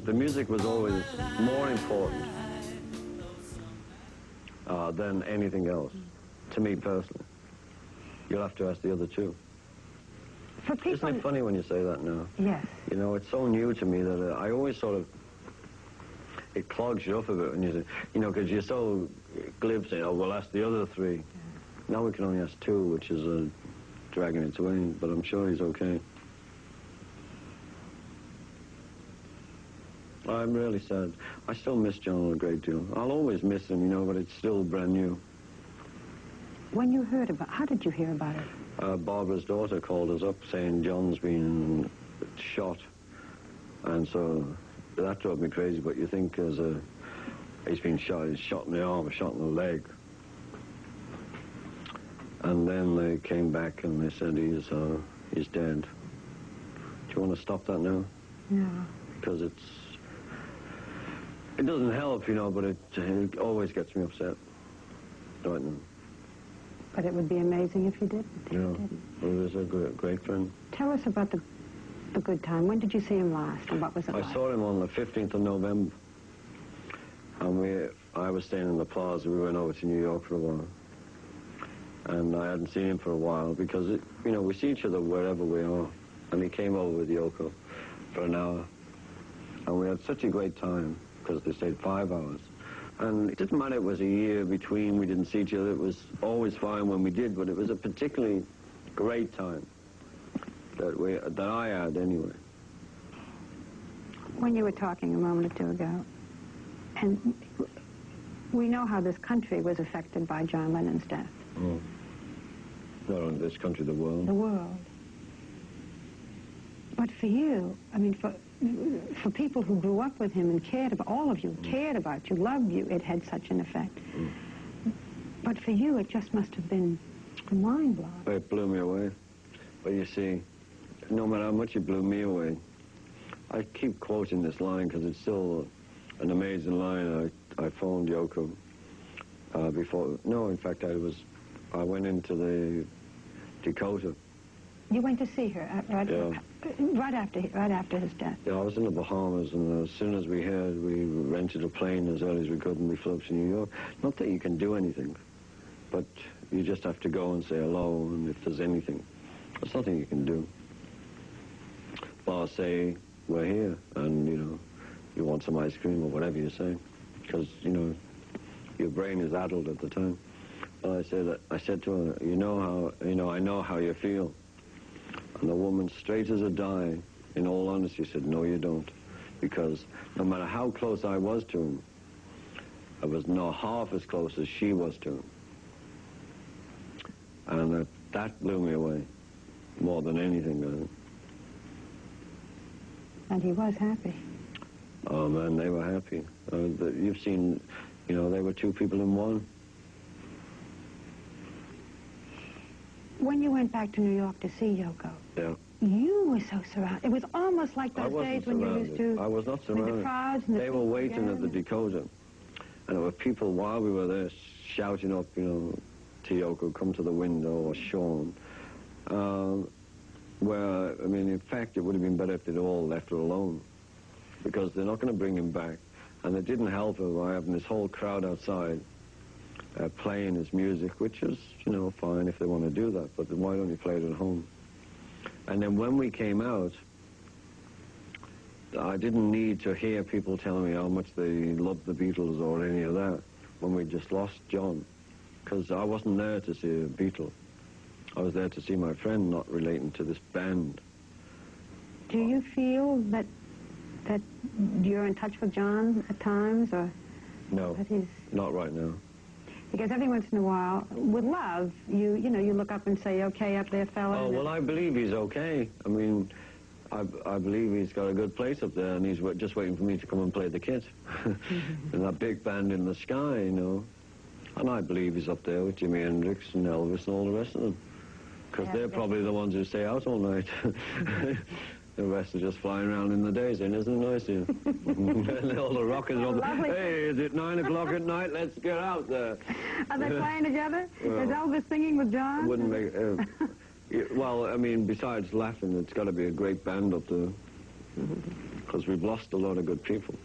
the music was always more important than anything else, to me personally. You'll have to ask the other two. For people... Isn't it funny when you say that now? Yes. You know, it's so new to me that I always sort of, it clogs you up a bit when you say, you know, because you're so glib saying, oh, we'll ask the other three. Yeah. Now we can only ask two, which is dragging its way, but I'm sure he's okay. I'm really sad. I still miss John a great deal. I'll always miss him, you know, but it's still brand new. When you heard about, how did you hear about it? Barbara's daughter called us up saying John's been shot. And so that drove me crazy, but you think he's been shot, he's shot in the arm, shot in the leg. And then they came back and they said he's dead. Do you want to stop that now? No. Because it doesn't help, you know, but it always gets me upset. Right now. But it would be amazing if you didn't. Yeah, well, he was a great friend. Tell us about the good time. When did you see him last, and what was it like? I saw him on the 15th of November. And I was staying in the Plaza. We went over to New York for a while. And I hadn't seen him for a while because, you know, we see each other wherever we are. And he came over with Yoko for an hour. And we had such a great time because they stayed 5 hours. And it didn't matter, it was a year between, we didn't see each other. It was always fine when we did, but it was a particularly great time that I had anyway. When you were talking a moment or two ago, and we know how this country was affected by John Lennon's death. Oh. Not only this country, the world. The world. But for you, I mean, for people who grew up with him and cared about, all of you cared about you, loved you, it had such an effect. But for you, it just must have been mind-blowing. It blew me away. But you see, no matter how much it blew me away, I keep quoting this line because it's still an amazing line. I phoned Yoko before. No, in fact, I went into the Dakota. You went to see her right after his death. Yeah, I was in the Bahamas, and as soon as we heard, we rented a plane as early as we could, and we flew up to New York. Not that you can do anything, but you just have to go and say hello, and if there's anything, there's nothing you can do. Well, say, we're here, and, you know, you want some ice cream or whatever you say, because, you know, your brain is addled at the time. Well, I said to her, I know how you feel. And the woman, straight as a die, in all honesty, said, no, you don't. Because no matter how close I was to him, I was not half as close as she was to him. And that blew me away, more than anything. And he was happy. Oh, man, they were happy. You've seen, you know, they were two people in one. When you went back to New York to see Yoko, yeah, you were so surrounded. It was almost like those days when you used to... I was not surrounded. The crowds and they were waiting at the Dakota. And there were people, while we were there, shouting up, you know, to Yoko, come to the window, or Sean. Where, I mean, in fact, it would have been better if they'd all left her alone. Because they're not going to bring him back. And it didn't help her by having this whole crowd outside playing his music, which is, you know, fine if they want to do that, but then why don't you play it at home? And then when we came out, I didn't need to hear people telling me how much they loved the Beatles or any of that when we just lost John, because I wasn't there to see a Beatle. I was there to see my friend, not relating to this band. Do you feel that you're in touch with John at times, or? No, not right now. Because every once in a while, with love, you look up and say, okay, up there, fella. Oh, well, I believe he's okay. I mean, I believe he's got a good place up there, and he's just waiting for me to come and play the kit. And that big band in the sky, you know. And I believe he's up there with Jimi Hendrix and Elvis and all the rest of them. Because they're probably the ones who stay out all night. The rest are just flying around in the day saying, isn't it nice here? And all the rockers are, hey, is it 9 o'clock at night? Let's get out there. Are they playing together? Well, is Elvis singing with John? Wouldn't make well, I mean, besides laughing, it's got to be a great band up there. because we've lost a lot of good people.